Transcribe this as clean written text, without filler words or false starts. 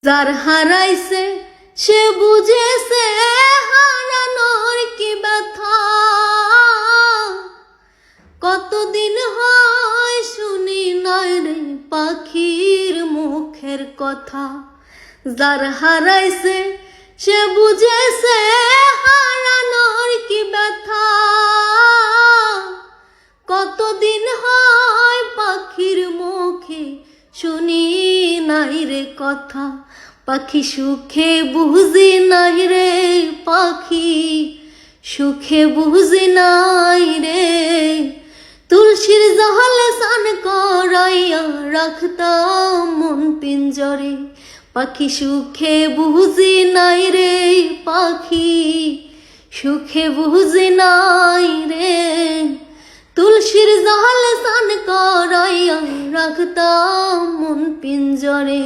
যার হারাইছে সে বুঝেছে হারানোর কি ব্যথা। কতদিন হয় শুনি নাই রে পাখির মুখের কথা। যার হারাইছে সে বুঝেছে হারানোর কি ব্যথা। কতদিন হয় পাখির মুখে শুনি নাই রে কথা। পাখি সুখে বুঝি নাই রে, পাখি সুখে বুঝি নাই রে। তুলসীর জলে স্নান করাইয়া রাখতাম মন পিঞ্জরে। পাখি সুখে বুঝি নাই রে, পাখি সুখে বুঝি নাই রে। তুলসীর জলে স্নান করাইয়া রাখতাম মন পিঞ্জরে।